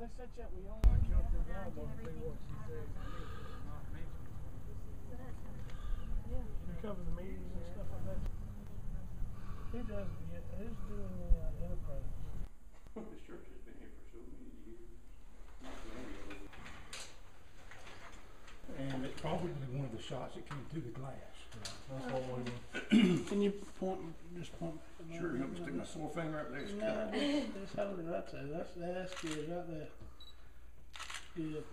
they said that we all jumped in the elbow and see what she said. Not mentioned. Yeah. You cover the meetings and stuff like that. Who does who's doing the enterprise? This church has been here for so many years. And it's probably one of the shots that came through the glass. That's what we want. Can you just point? Sure, you want me to stick my forefinger up there? No, just hold it right there. That's good right there. Good.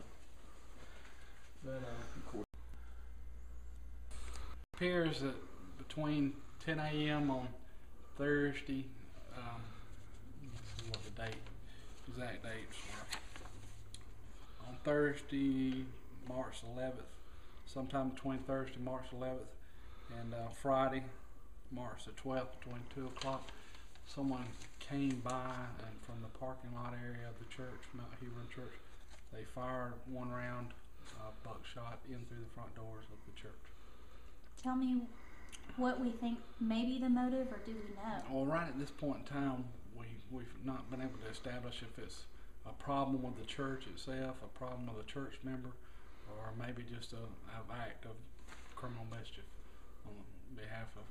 But appears that between 10 a.m. on Thursday, let's see what the exact dates were. On Thursday, March 11th, sometime between Thursday, March 11th, and Friday, March the 12th, between 2 o'clock, someone came by and from the parking lot area of the church, Mount Hebron Church, they fired one round buckshot in through the front doors of the church. Tell me what we think may be the motive, or do we know? Well, right at this point in time, we've not been able to establish if it's a problem with the church itself, a problem with a church member, or maybe just an act of criminal mischief on behalf of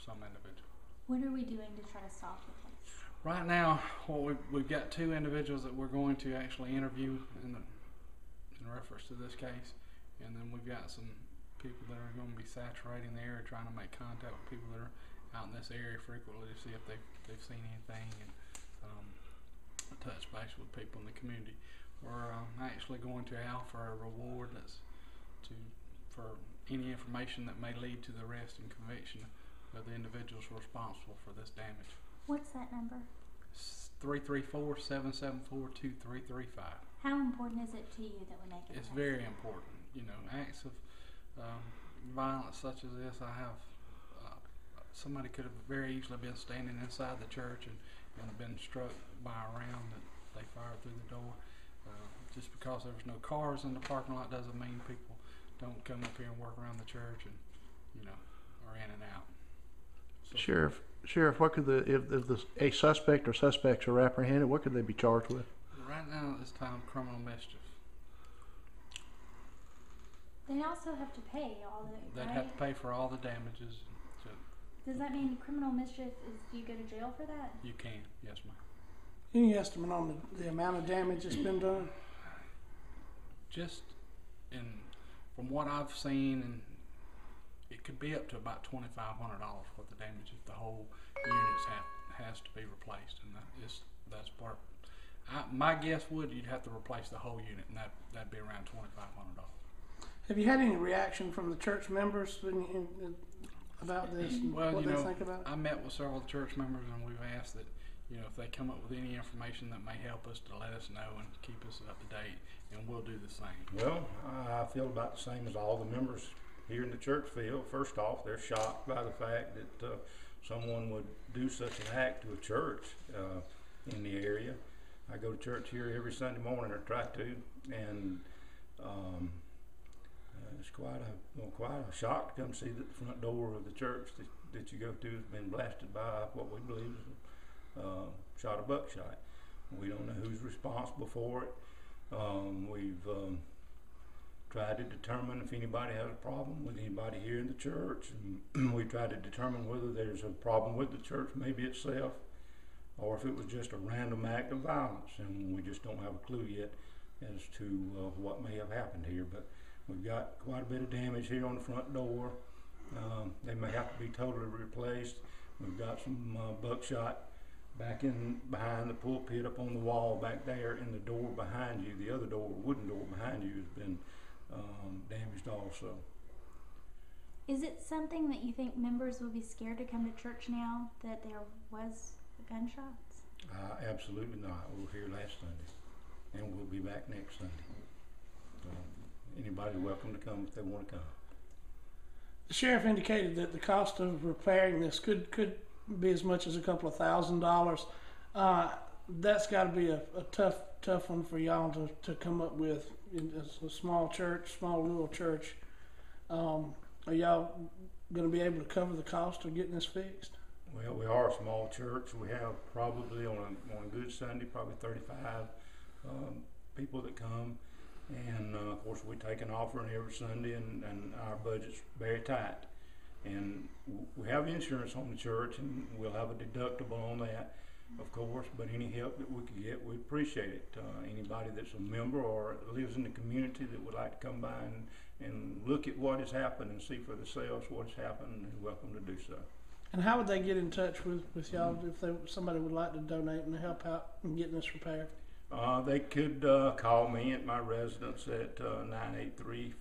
some individual. What are we doing to try to solve the case? Right now, well, we've got 2 individuals that we're going to actually interview in reference to this case, and then we've got some people that are going to be saturating the area, trying to make contact with people that are out in this area frequently to see if they've seen anything, and touch base with people in the community. We're actually going to offer a reward for any information that may lead to the arrest and conviction of the individuals responsible for this damage. What's that number? 334-774-2335. How important is it to you that we make it? It's very important. You know, acts of violence such as this, somebody could have very easily been standing inside the church and been struck by a round that they fired through the door. Just because there was no cars in the parking lot doesn't mean people don't come up here and work around the church and, are in and out. So, Sheriff, what could if a suspect or suspects are apprehended, what could they be charged with? Right now at this time, criminal mischief. They also have to pay all the. They'd right? have to pay for all the damages. Does that mean criminal mischief is you go to jail for that? You can, yes, ma'am. any estimate on the amount of damage that's been done? Just from what I've seen, and it could be up to about $2,500 worth of damage if the whole units has to be replaced, and that's part. My guess would you'd have to replace the whole unit, and that'd be around $2,500. Have you had any reaction from the church members about this? And well, what they think about it? I met with several church members, and we've asked that if they come up with any information that may help us, to let us know and keep us up to date, and we'll do the same. Well, I feel about the same as all the members here in the church feel. First off, they're shocked by the fact that someone would do such an act to a church in the area. I go to church here every Sunday morning, or try to, and it's quite a shock to come see that the front door of the church that you go to has been blasted by what we believe is shot of buckshot. We don't know who's responsible for it. We've tried to determine if anybody has a problem with anybody here in the church, and we tried to determine whether there's a problem with the church, maybe itself, or if it was just a random act of violence, and we just don't have a clue yet as to what may have happened here. But we've got quite a bit of damage here on the front door. They may have to be totally replaced. We've got some buckshot back behind the pulpit, up on the wall back there, and the door behind you, the other door, wooden door behind you, has been damaged also. Is it something that you think members will be scared to come to church now that there was gunshots? Absolutely not. We were here last Sunday, and we'll be back next Sunday. Anybody's welcome to come if they want to come. The sheriff indicated that the cost of repairing this could be as much as a couple of $1,000s. That's got to be a tough one for y'all to come up with. It's a small rural church. Are y'all going to be able to cover the cost of getting this fixed? Well, we are a small church. We have probably on a good Sunday, probably 35 people that come. And of course, we take an offering every Sunday, and our budget's very tight. And we have insurance on the church, and we'll have a deductible on that, of course. But any help that we could get, we appreciate it. Anybody that's a member or lives in the community that would like to come by and look at what has happened and see for themselves what has happened, is welcome to do so. And how would they get in touch with y'all if somebody would like to donate and help out in getting this repaired? They could call me at my residence at 983-5800.